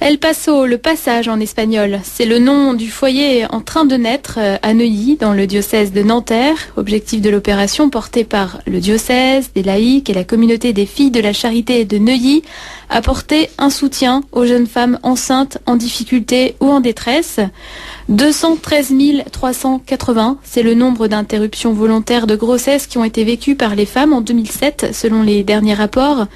El Paso, le passage en espagnol, c'est le nom du foyer en train de naître à Neuilly, dans le diocèse de Nanterre. Objectif de l'opération porté par le diocèse, des laïcs et la communauté des filles de la charité de Neuilly, apporter un soutien aux jeunes femmes enceintes, en difficulté ou en détresse. 213 380, c'est le nombre d'interruptions volontaires de grossesse qui ont été vécues par les femmes en 2007, selon les derniers rapports.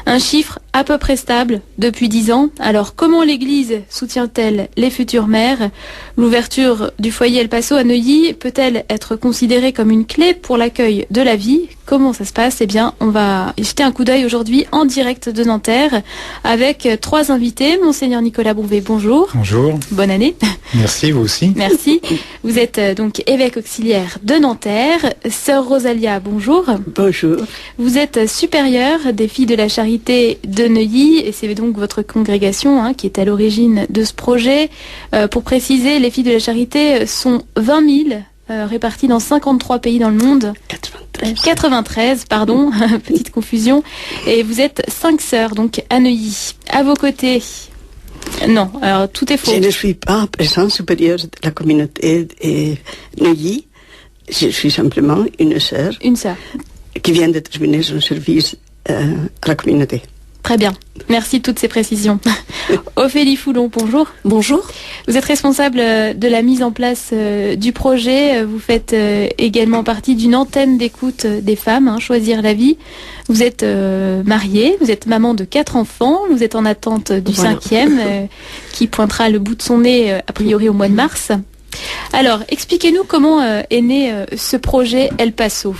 Un chiffre à peu près stable depuis 10 ans. Alors comment l'Église soutient-elle les futures mères? L'ouverture du foyer El Paso à Neuilly peut-elle être considérée comme une clé pour l'accueil de la vie? Comment ça se passe? Eh bien, on va jeter un coup d'œil aujourd'hui en direct de Nanterre avec 3 invités. Monseigneur Nicolas Brouvet, bonjour. Bonjour. Bonne année. Merci, vous aussi. Merci. Vous êtes donc évêque auxiliaire de Nanterre. Sœur Rosalia, bonjour. Bonjour. Vous êtes supérieure des filles de la charité de Neuilly et c'est donc votre congrégation qui est à l'origine de ce projet. Pour préciser, les filles de la charité sont 20 000 réparties dans 53 pays dans le monde. 93, pardon, petite confusion. Et vous êtes 5 sœurs, donc à Neuilly. À vos côtés, non, alors tout est faux. Je ne suis pas présidente supérieure de la communauté de Neuilly. Je suis simplement une sœur. Une sœur. Qui vient de terminer son service à la communauté. Très bien. Merci de toutes ces précisions. Ophélie Foulon, bonjour. Bonjour. Vous êtes responsable de la mise en place du projet. Vous faites également partie d'une antenne d'écoute des femmes, Choisir la vie. Vous êtes mariée, vous êtes maman de 4 enfants. Vous êtes en attente du 5e qui pointera le bout de son nez a priori au mois de mars. Alors, expliquez-nous comment est né ce projet El Paso.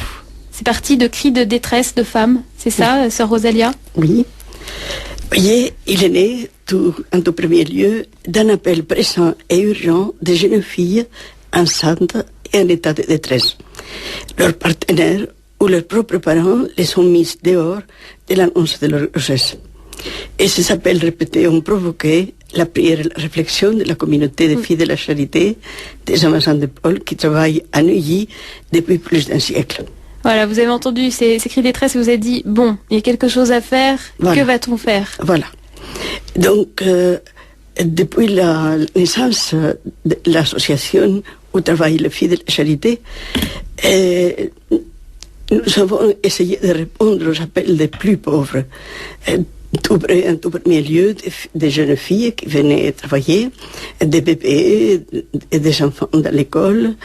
C'est parti de cris de détresse de femmes, c'est ça, sœur Rosalia? Oui. Voyez, il est né en tout premier lieu d'un appel pressant et urgent des jeunes filles enceintes et en état de détresse. Leurs partenaires ou leurs propres parents les ont mises dehors de l'annonce de leur grossesse. Et ces appels répétés ont provoqué la prière et la réflexion de la communauté des filles de la charité des Amazons de Paul qui travaillent à Neuilly depuis plus d'un siècle. Voilà, vous avez entendu ces cris de détresse et vous avez dit, bon, il y a quelque chose à faire, que va-t-on faire? Voilà. Donc, depuis la naissance de l'association où travaillent les filles de la charité, nous avons essayé de répondre aux appels des plus pauvres. En tout premier lieu, des jeunes filles qui venaient travailler, des bébés et des enfants dans l'école,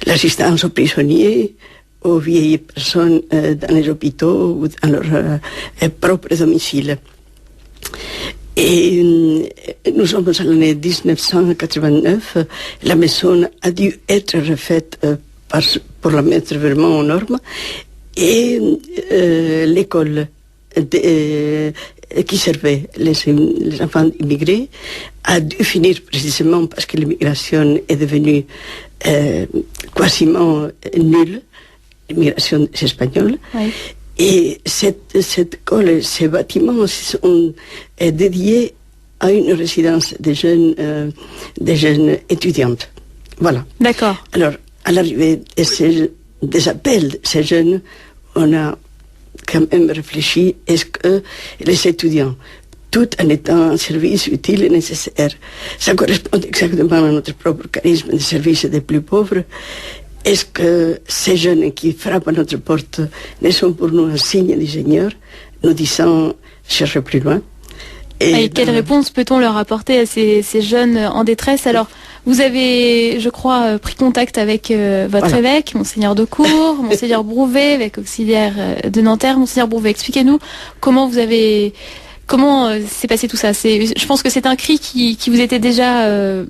l'assistance aux prisonniers, aux vieilles personnes dans les hôpitaux ou dans leur propre domicile. Et nous sommes à l'année 1989, la maison a dû être refaite pour la mettre vraiment aux normes, et l'école qui servait les enfants immigrés a dû finir précisément parce que l'immigration est devenue quasiment nulle, l'immigration espagnole. Oui. Et cette école, ces bâtiments sont dédiés à une résidence des jeunes étudiantes. Voilà. D'accord. Alors, à l'arrivée des appels de ces jeunes, on a quand même réfléchi, est-ce que les étudiants, tout en étant un service utile et nécessaire, ça correspond exactement à notre propre charisme de service des plus pauvres, est-ce que ces jeunes qui frappent à notre porte ne sont pour nous un signe du Seigneur, nous disant, cherchez plus loin? Et quelle réponse peut-on leur apporter à ces jeunes en détresse? Alors, vous avez, je crois, pris contact avec votre évêque, Monseigneur de Cour, Monseigneur Brouvet, évêque auxiliaire de Nanterre. Monseigneur Brouvet, expliquez-nous comment s'est passé tout ça. Je pense que c'est un cri qui vous était déjà,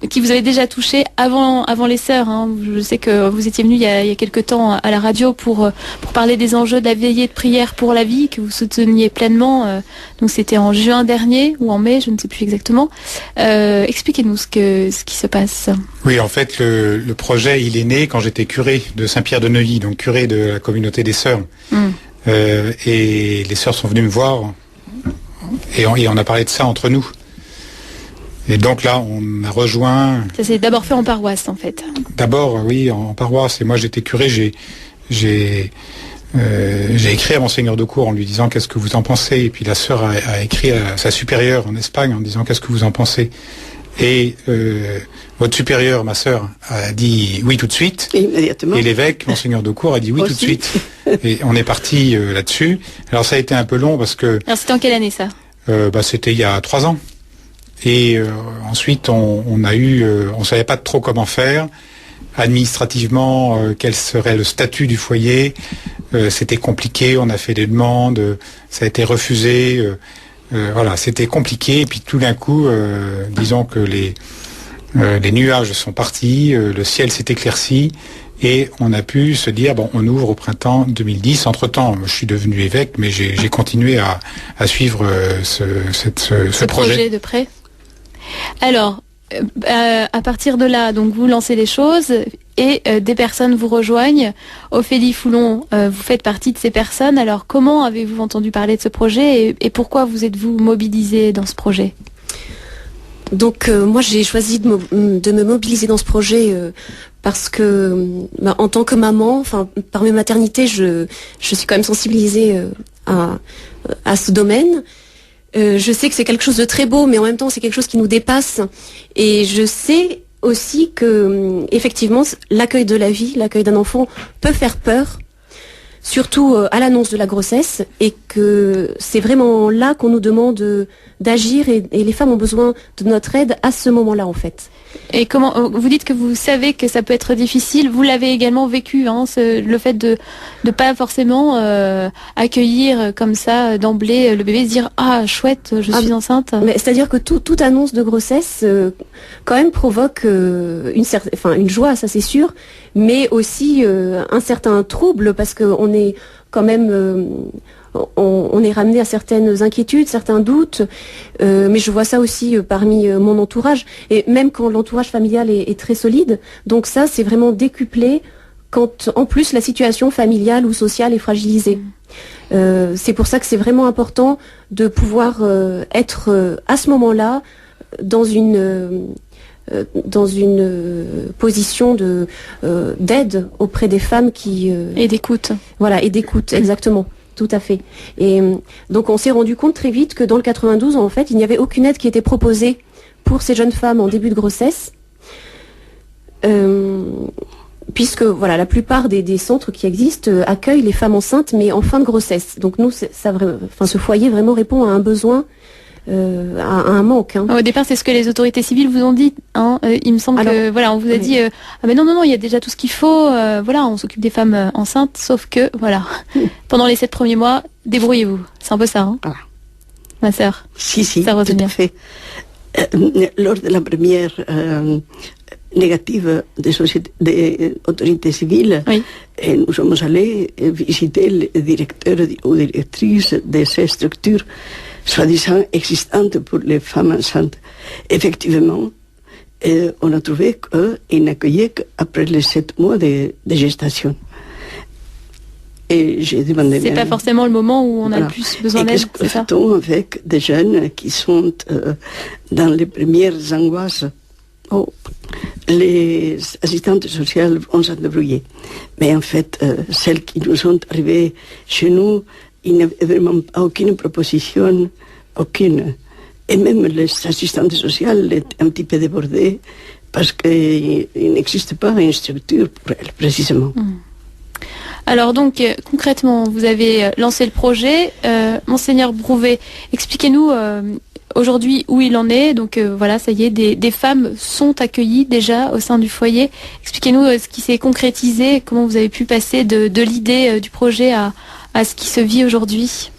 qui vous avait déjà touché avant les sœurs. Je sais que vous étiez venu il y a quelque temps à la radio pour parler des enjeux de la veillée de prière pour la vie que vous souteniez pleinement. Donc c'était en juin dernier ou en mai, je ne sais plus exactement. Expliquez-nous ce qui se passe. Oui, en fait, le projet, il est né quand j'étais curé de Saint-Pierre de Neuilly, donc curé de la communauté des sœurs. Et les sœurs sont venues me voir. Et on a parlé de ça entre nous. Et donc là, on a rejoint... Ça s'est d'abord fait en paroisse, en fait. D'abord, oui, en paroisse. Et moi, j'étais curé, j'ai j'ai écrit à Monseigneur de Cour en lui disant qu'est-ce que vous en pensez, et puis la sœur a écrit à sa supérieure en Espagne en disant qu'est-ce que vous en pensez, et votre supérieure, ma sœur, a dit oui tout de suite, immédiatement. Et l'évêque, Monseigneur de Cour, a dit oui tout de suite, et on est parti là-dessus. Alors ça a été un peu long parce que... Alors c'était en quelle année ça? C'était il y a 3 ans. Et ensuite, on savait pas trop comment faire. Administrativement, quel serait le statut du foyer. C'était compliqué, on a fait des demandes, ça a été refusé. Voilà, c'était compliqué. Et puis tout d'un coup, disons que les nuages sont partis, le ciel s'est éclairci. Et on a pu se dire, bon, on ouvre au printemps 2010. Entre-temps, je suis devenu évêque, mais j'ai continué à suivre ce projet de près. Alors, à partir de là, donc vous lancez les choses et des personnes vous rejoignent. Ophélie Foulon, vous faites partie de ces personnes. Alors, comment avez-vous entendu parler de ce projet et pourquoi vous êtes-vous mobilisée dans ce projet? Donc moi j'ai choisi de me mobiliser dans ce projet parce que en tant que maman, enfin par mes maternités, je suis quand même sensibilisée à ce domaine. Je sais que c'est quelque chose de très beau, mais en même temps c'est quelque chose qui nous dépasse. Et je sais aussi que effectivement l'accueil de la vie, l'accueil d'un enfant peut faire peur, surtout à l'annonce de la grossesse, et que c'est vraiment là qu'on nous demande d'agir, et les femmes ont besoin de notre aide à ce moment-là en fait. Et comment vous dites que vous savez que ça peut être difficile, vous l'avez également vécu, hein, le fait de pas forcément accueillir comme ça d'emblée le bébé, se dire ah chouette, je suis enceinte. Mais c'est-à-dire que toute annonce de grossesse quand même provoque une joie, ça c'est sûr, mais aussi un certain trouble, parce que on est quand même on est ramené à certaines inquiétudes, certains doutes, mais je vois ça aussi parmi mon entourage, et même quand l'entourage familial est très solide. Donc ça, c'est vraiment décuplé quand en plus la situation familiale ou sociale est fragilisée. C'est pour ça que c'est vraiment important de pouvoir être à ce moment-là dans une position d'aide auprès des femmes qui... et d'écoute. Voilà, et d'écoute, exactement. Tout à fait. Et donc on s'est rendu compte très vite que dans le 92, en fait, il n'y avait aucune aide qui était proposée pour ces jeunes femmes en début de grossesse, puisque voilà, la plupart des centres qui existent accueillent les femmes enceintes, mais en fin de grossesse. Donc nous, ce foyer vraiment répond à un besoin, à un manque. Hein. Au départ, c'est ce que les autorités civiles vous ont dit. Hein. Il me semble que voilà, on vous a dit ah mais non, il y a déjà tout ce qu'il faut. Voilà, on s'occupe des femmes enceintes, sauf que voilà, pendant les 7 premiers mois, débrouillez-vous. C'est un peu ça, hein, ma sœur. Si, ça tout à fait. Lors de la première négative des autorités civiles, nous sommes allés visiter les directeurs ou directrices de ces structures soi-disant existantes pour les femmes enceintes. Effectivement, on a trouvé qu'ils n'accueillaient qu'après les 7 mois de gestation. Et j'ai demandé... C'est pas forcément le moment où on a le plus besoin d'aide, c'est ça? Qu'est-ce que fait-on avec des jeunes qui sont dans les premières angoisses? Les assistantes sociales vont s'en débrouiller. Mais en fait, celles qui nous sont arrivées chez nous, il n'y avait vraiment aucune proposition, aucune. Et même les assistantes sociales étaient un petit peu débordées parce qu'il n'existe pas une structure pour elles, précisément. Alors donc, concrètement, vous avez lancé le projet. Monseigneur Brouvet, expliquez-nous aujourd'hui où il en est. Donc voilà, ça y est, des femmes sont accueillies déjà au sein du foyer. Expliquez-nous ce qui s'est concrétisé, comment vous avez pu passer de l'idée du projet à ce qui se vit aujourd'hui.